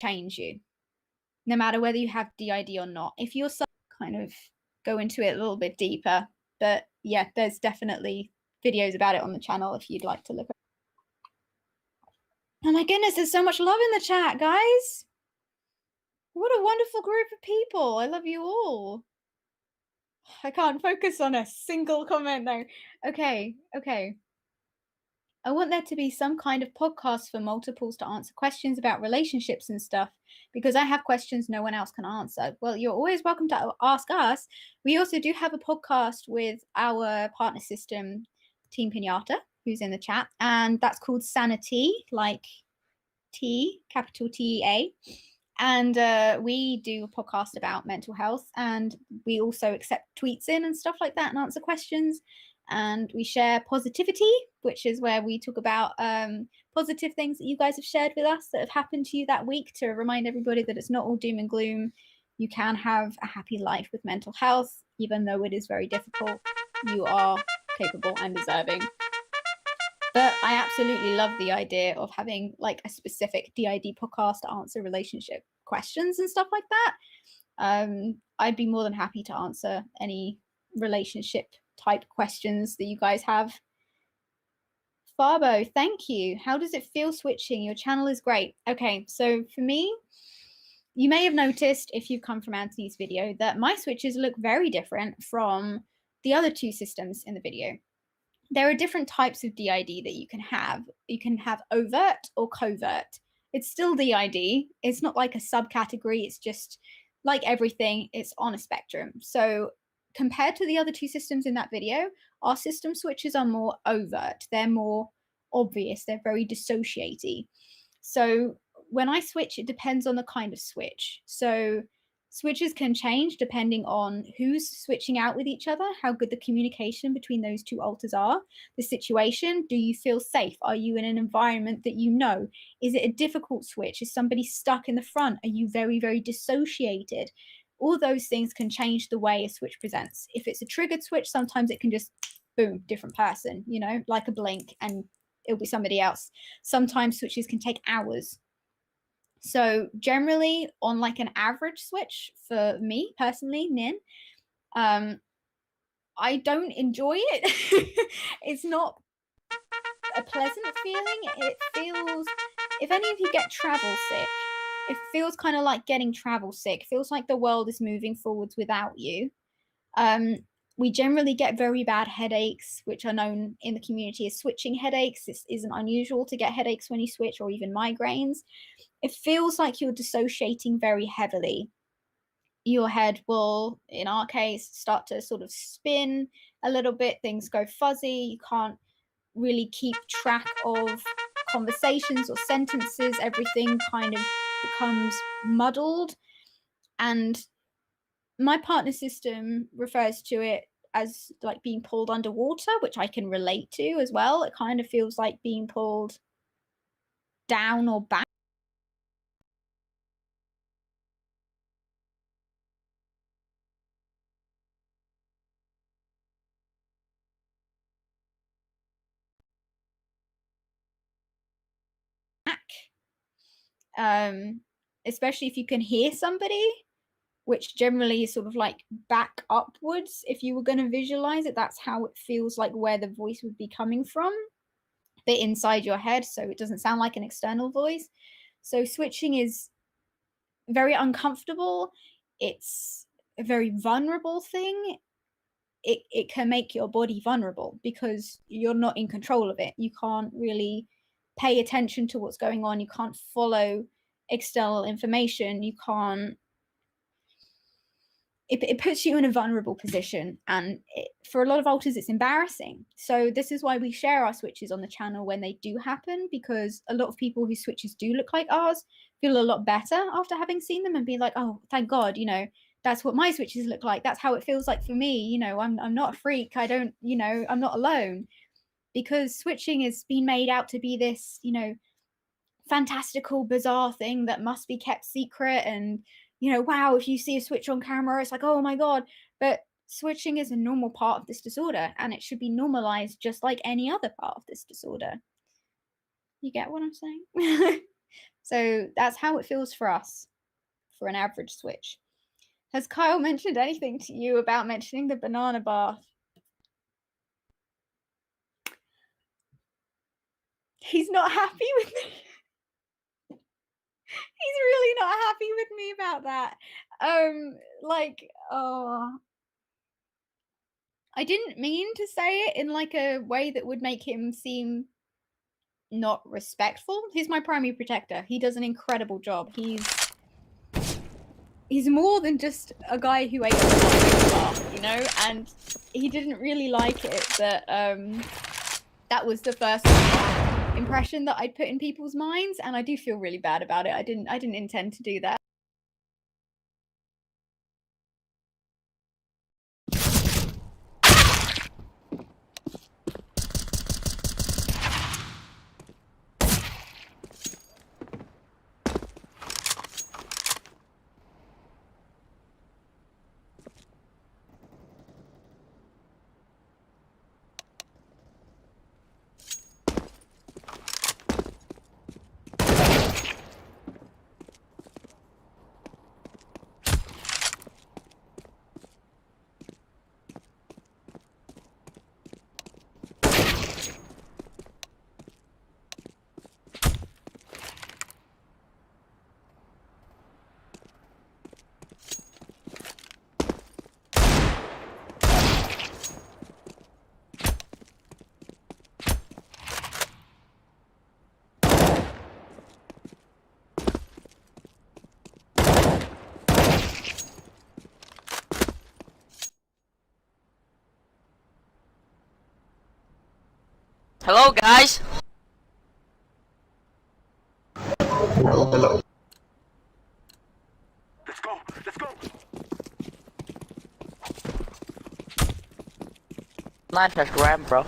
change you, no matter whether you have DID or not. If you're kind of go into it a little bit deeper, but yeah, there's definitely videos about it on the channel if you'd like to look. Oh my goodness, there's so much love in the chat, guys. What a wonderful group of people. I love you all. I can't focus on a single comment though. Okay. I want there to be some kind of podcast for multiples to answer questions about relationships and stuff, because I have questions no one else can answer. Well, you're always welcome to ask us. We also do have a podcast with our partner system, Team Pinata, who's in the chat, and that's called Sanity, like T, capital TEA. And we do a podcast about mental health, and we also accept tweets in and stuff like that and answer questions. And we share positivity, which is where we talk about positive things that you guys have shared with us that have happened to you that week, to remind everybody that it's not all doom and gloom. You can have a happy life with mental health, even though it is very difficult. You are capable and deserving. But I absolutely love the idea of having like a specific DID podcast to answer relationship questions and stuff like that. I'd be more than happy to answer any relationship type questions that you guys have. Farbo, thank you. How does it feel switching? Your channel is great. Okay, so for me, you may have noticed if you've come from Anthony's video that my switches look very different from the other two systems in the video. There are different types of DID that you can have. You can have overt or covert. It's still DID. It's not like a subcategory. It's just like everything. It's on a spectrum. So compared to the other two systems in that video, our system switches are more overt. They're more obvious. They're very dissociaty. So when I switch, it depends on the kind of switch. So switches can change depending on who's switching out with each other, how good the communication between those two alters are, the situation. Do you feel safe? Are you in an environment that you know? Is it a difficult switch? Is somebody stuck in the front? Are you very, very dissociated? All those things can change the way a switch presents. If it's a triggered switch, sometimes it can just, boom, different person, you know, like a blink, and it'll be somebody else. Sometimes switches can take hours. So generally on like an average switch for me personally, Nin, I don't enjoy it. It's not a pleasant feeling. It feels, if any of you get travel sick, it feels kind of like getting travel sick. It feels like the world is moving forwards without you. We generally get very bad headaches, which are known in the community as switching headaches. This isn't unusual to get headaches when you switch, or even migraines. It feels like you're dissociating very heavily. Your head will, in our case, start to sort of spin a little bit. Things go fuzzy. You can't really keep track of conversations or sentences. Everything kind of becomes muddled. And my partner system refers to it as like being pulled underwater, which I can relate to as well. It kind of feels like being pulled down or back. Especially if you can hear somebody, which generally is sort of like back upwards. If you were going to visualize it, that's how it feels like, where the voice would be coming from, a bit inside your head, so it doesn't sound like an external voice. So switching is very uncomfortable. It's a very vulnerable thing. It can make your body vulnerable because you're not in control of it. You can't really pay attention to what's going on. You can't follow external information. You can't, it puts you in a vulnerable position, and for a lot of alters it's embarrassing. So this is why we share our switches on the channel when they do happen, because a lot of people whose switches do look like ours feel a lot better after having seen them and be like, oh, thank God, you know, that's what my switches look like. That's how it feels like for me. You know, I'm not a freak. I don't, you know, I'm not alone. Because switching has been made out to be this, you know, fantastical, bizarre thing that must be kept secret. And, you know, wow, if you see a switch on camera, it's like, oh my God. But switching is a normal part of this disorder, and it should be normalized just like any other part of this disorder. You get what I'm saying? So that's how it feels for us, for an average Switch. Has Kyle mentioned anything to you about mentioning the banana bath? He's not happy with me. He's really not happy with me about that. Like, oh, I didn't mean to say it in like a way that would make him seem not respectful. He's my primary protector. He does an incredible job. He's more than just a guy who ate a bath, you know, and he didn't really like it that that was the first impression that I'd put in people's minds, and I do feel really bad about it. I didn't intend to do that. Hello, guys. Hello. Let's go. Let's go. Nice ram, bro.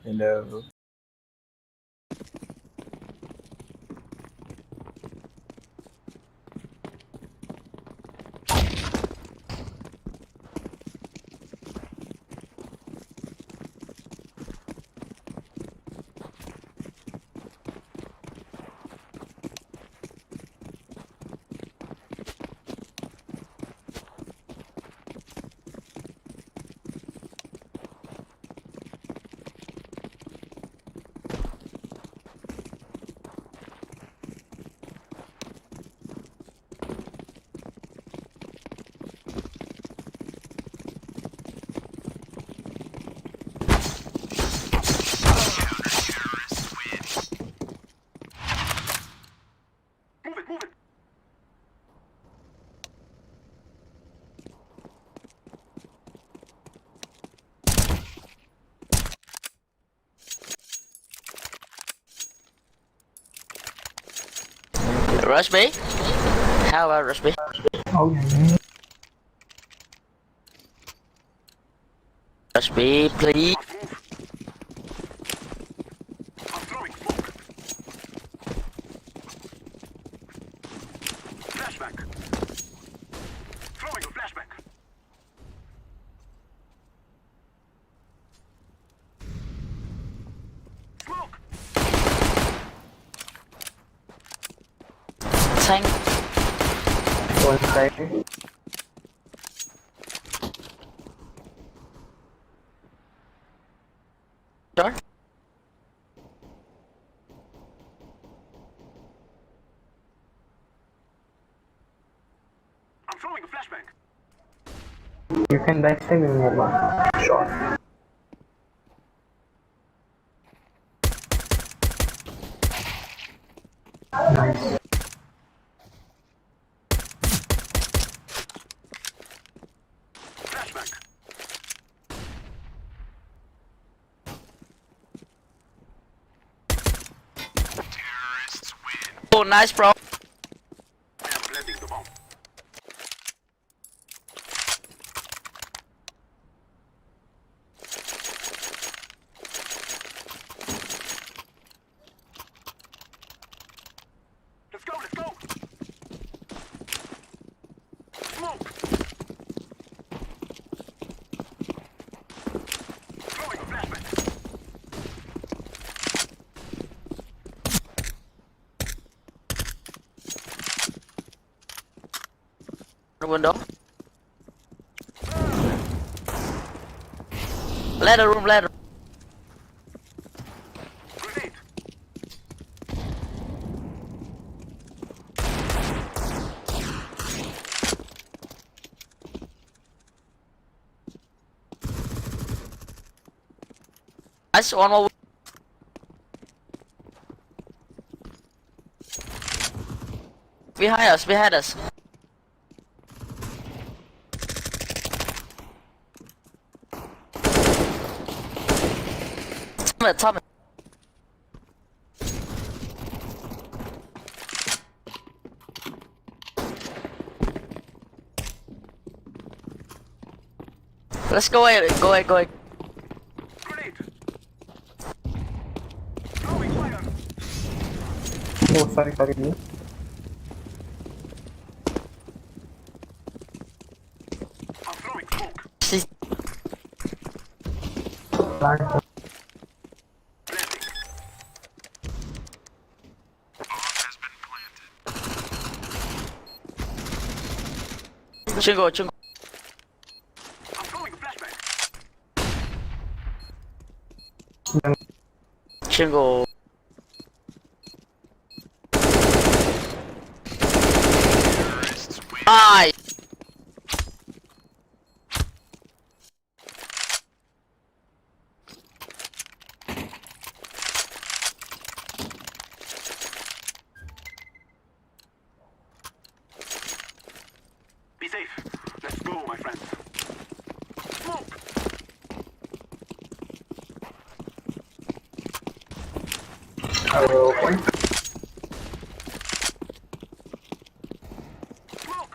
Hello. Move it, move it. Rush B? How about Rush B? Oh yeah. Rush B, please. Must move. I'm throwing smoke. Flashback. Throwing a flashback. Smoke. Tank. One side. Sure. I'm throwing a flashback. You can backstab him with one shot. Nice. Oh, nice, bro. I am planting the bomb. Let's go, let's go. Smoke. Throwing a flashbang. The window. Ladder room, ladder. Grenade. Nice, one more. Behind us, behind us. Tommy. Let's go ahead, go ahead, go ahead. Grenade. Throwing fire. Oh, sorry. I'm throwing smoke. See- Plant. Planting. Chingo, chingo. I'm throwing a flashbang. Chingo. Nice. Be safe. Let's go, my friends. Smoke. I will open. Smoke.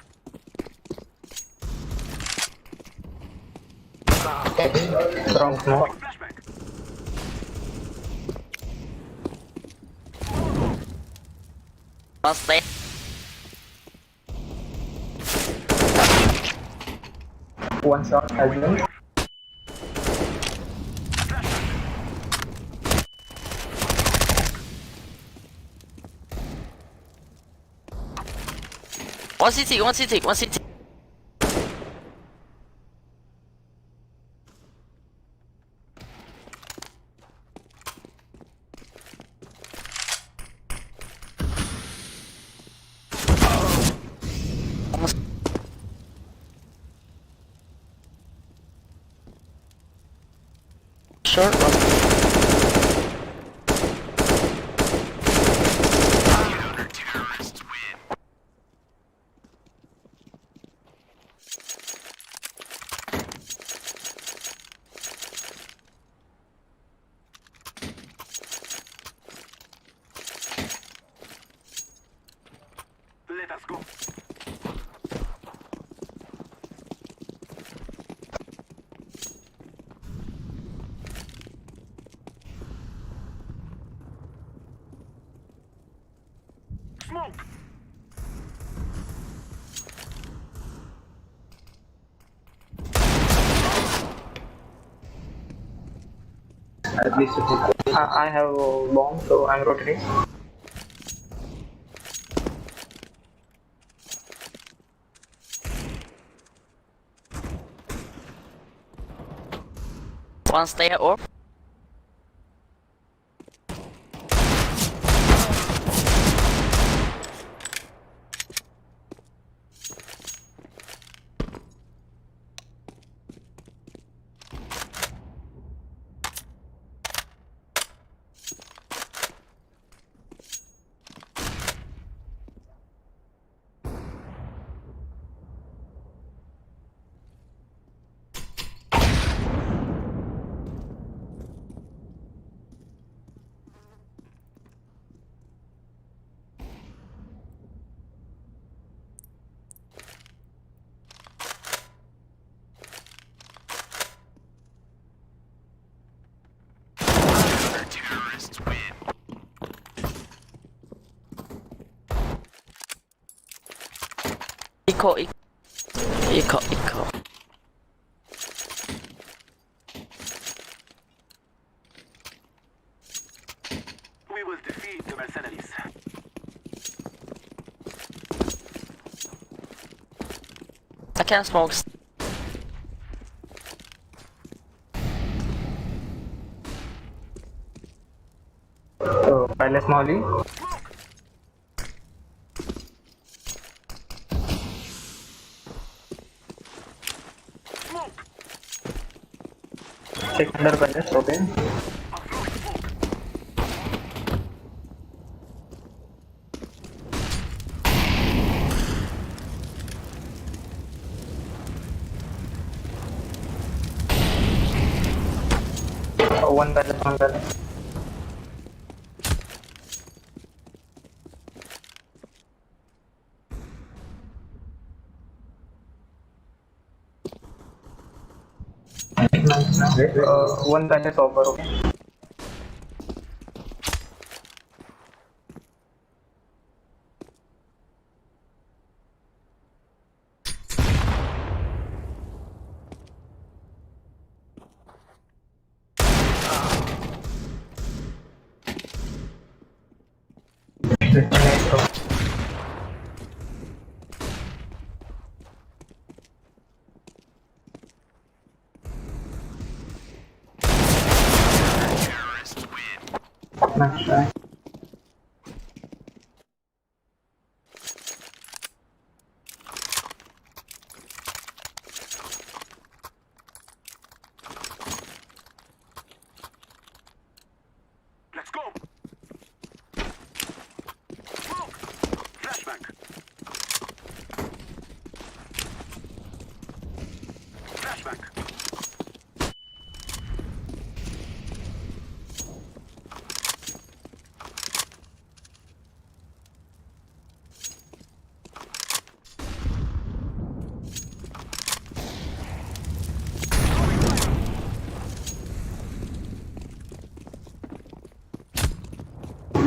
Strong smoke. Flashbang. One stay. One shot has been. One CT, one CT, one CT. Short one. Let us go. Smoke. At least I have a bomb, so I'm rotating. One stay at orb. Eco. We will defeat the mercenaries. I can't smoke. So, palace Molly. Smoke! Check under palace, okay. I'm throwing smoke. One palace, one palace. Nice. One palace offer, okay. Nice, bro. Nice try. Let's go! Smoke! Flashbang! Flashbang!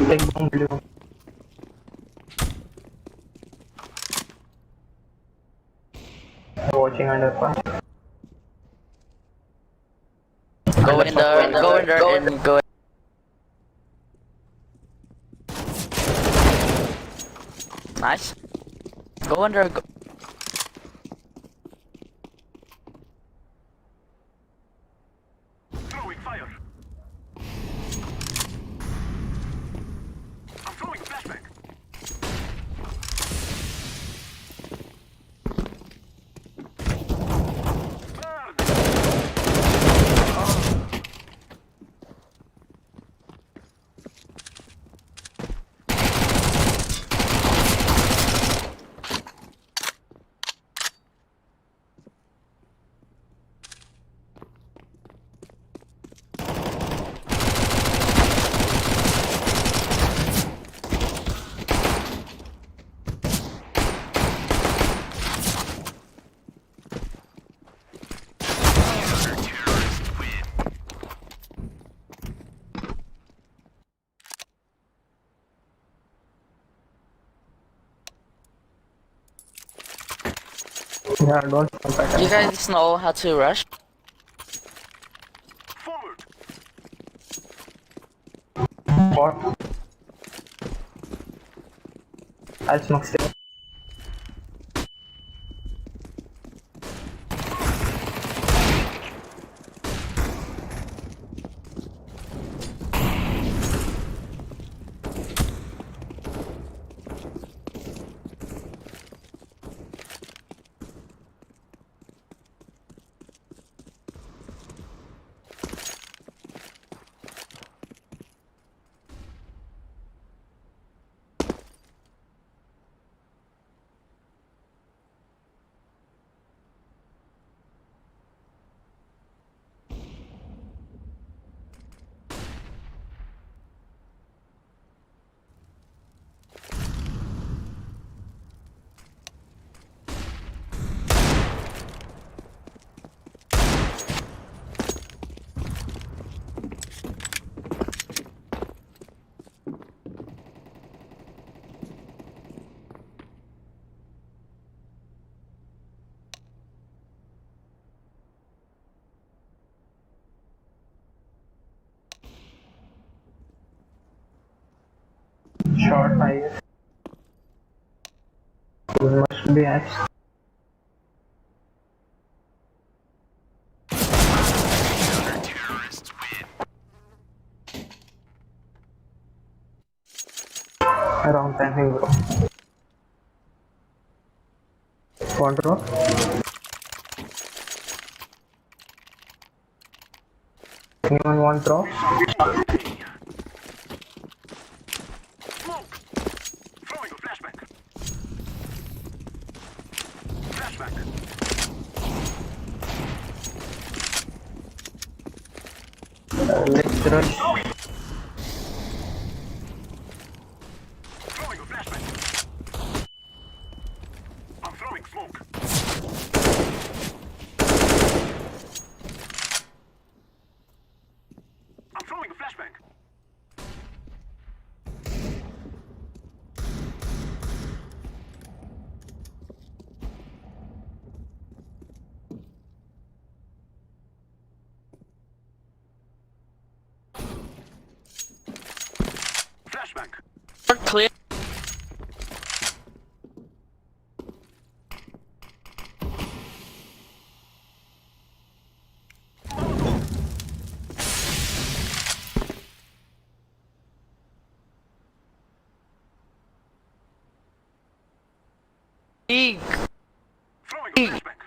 Take bomb blue. Watching under pass. Go in there and go. Nice. Go under. Go. Throwing fire! I'm throwing flashbang! Burn! Yeah, don't jump at You us. guys know how to rush? Forward! What? I'll smoke still. short, I guess. It must be X. Wrong timing, bro. What, bro? Anyone want draw? Smoke! Throwing a flashback. Flashback. Let's rush. Throwing a flashback. I'm throwing smoke. I'm throwing a flashback. Flashback. Clear. Eek. Throwing a flashback.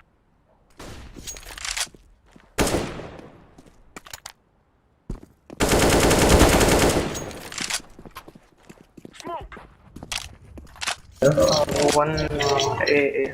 Smoke. One A.